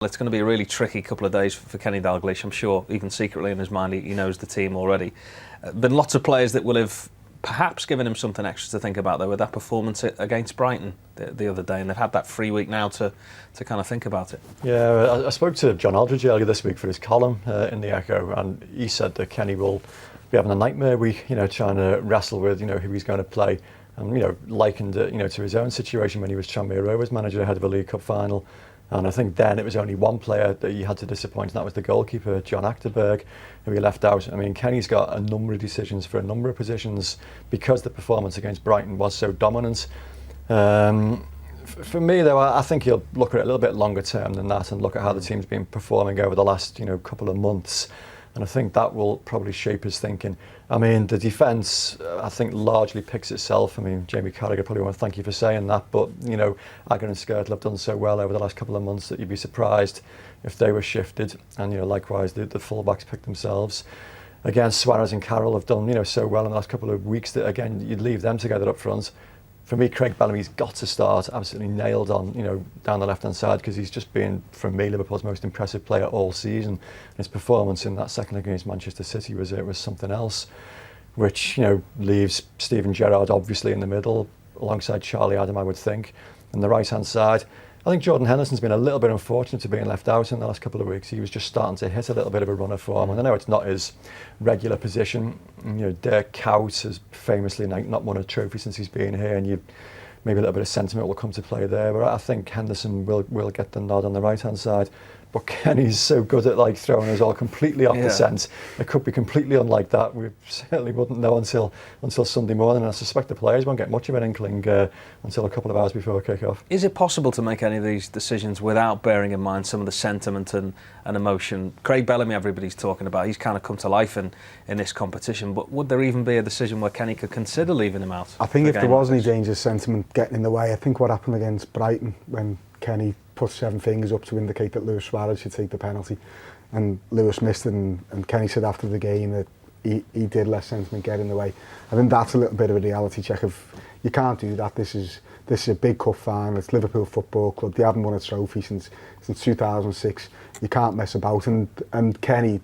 It's going to be a really tricky couple of days for Kenny Dalglish. I'm sure, even secretly in his mind, he knows the team already. Been lots of players that will have perhaps given him something extra to think about, though, with that performance against Brighton the other day, and they've had that free week now to kind of think about it. Yeah, I spoke to John Aldridge earlier this week for his column in the Echo, and he said that Kenny will be having a nightmare week, trying to wrestle with, who he's going to play, and likened it, to his own situation when he was Tranmere Rovers manager ahead of a League Cup final. And I think then it was only one player that he had to disappoint, and that was the goalkeeper, John Achterberg, who he left out. I mean, Kenny's got a number of decisions for a number of positions because the performance against Brighton was so dominant. For me, though, I think he'll look at it a little bit longer term than that and look at how the team's been performing over the last, couple of months. And I think that will probably shape his thinking. I mean, the defence, I think, largely picks itself. I mean, Jamie Carragher probably want to thank you for saying that, but, Agger and Skrtel have done so well over the last couple of months that you'd be surprised if they were shifted. And, likewise, the fullbacks picked themselves. Again, Suarez and Carroll have done, so well in the last couple of weeks that, again, you'd leave them together up front. For me, Craig Bellamy's got to start absolutely nailed on, down the left-hand side, because he's just been, for me, Liverpool's most impressive player all season. His performance in that second leg against Manchester City was something else, which, leaves Steven Gerrard obviously in the middle, alongside Charlie Adam, I would think. On the right-hand side, I think Jordan Henderson's been a little bit unfortunate to being left out in the last couple of weeks. He was just starting to hit a little bit of a run of form, and I know it's not his regular position. Dirk Kuyt has famously not won a trophy since he's been here, and maybe a little bit of sentiment will come to play there. But I think Henderson will get the nod on the right-hand side. But Kenny's so good at throwing us all completely off the scent. It could be completely unlike that. We certainly wouldn't know until Sunday morning. And I suspect the players won't get much of an inkling until a couple of hours before kick-off. Is it possible to make any of these decisions without bearing in mind some of the sentiment and emotion? Craig Bellamy, everybody's talking about, he's kind of come to life in this competition. But would there even be a decision where Kenny could consider leaving him out? I think if there was any dangerous sentiment getting in the way, I think what happened against Brighton when Kenny put 7 fingers up to indicate that Luis Suarez should take the penalty, and Lewis missed it, and Kenny said after the game that he did let sentiment get in the way. I think that's a little bit of a reality check of, you can't do that. This is a big cup final. It's Liverpool Football Club. They haven't won a trophy since 2006. You can't mess about. And Kenny,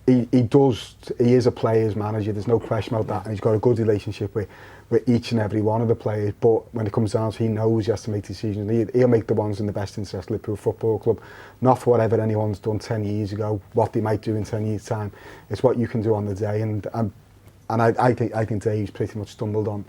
he is a player's manager. There's no question about that, and he's got a good relationship with each and every one of the players. But when it comes down to, he knows he has to make decisions. He'll make the ones in the best interest of Liverpool Football Club, not for whatever anyone's done 10 years ago, what they might do in 10 years' time. It's what you can do on the day, and I think Dave's pretty much stumbled on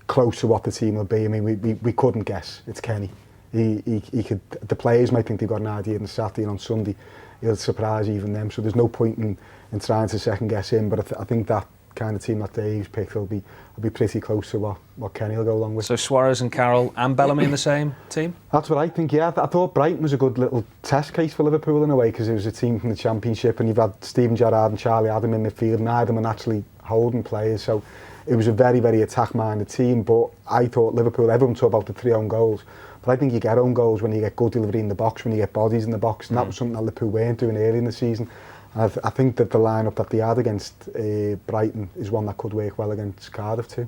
close to what the team will be. I mean, we couldn't guess. It's Kenny. He could. The players might think they've got an idea on Saturday, and on Sunday he'll surprise even them. So there's no point in trying to second guess him. But I think that kind of team that Dave's picked will be pretty close to what Kenny will go along with. So Suarez and Carroll and Bellamy in the same team? That's what I think, yeah. I thought Brighton was a good little test case for Liverpool in a way, because it was a team from the Championship, and you've had Steven Gerrard and Charlie Adam in midfield, and neither of them are naturally holding players, so it was a very, very attack-minded team. But I thought Liverpool, everyone talked about the 3 own goals, but I think you get own goals when you get good delivery in the box, when you get bodies in the box, and that was something that Liverpool weren't doing early in the season. I think that the lineup that they had against Brighton is one that could work well against Cardiff too.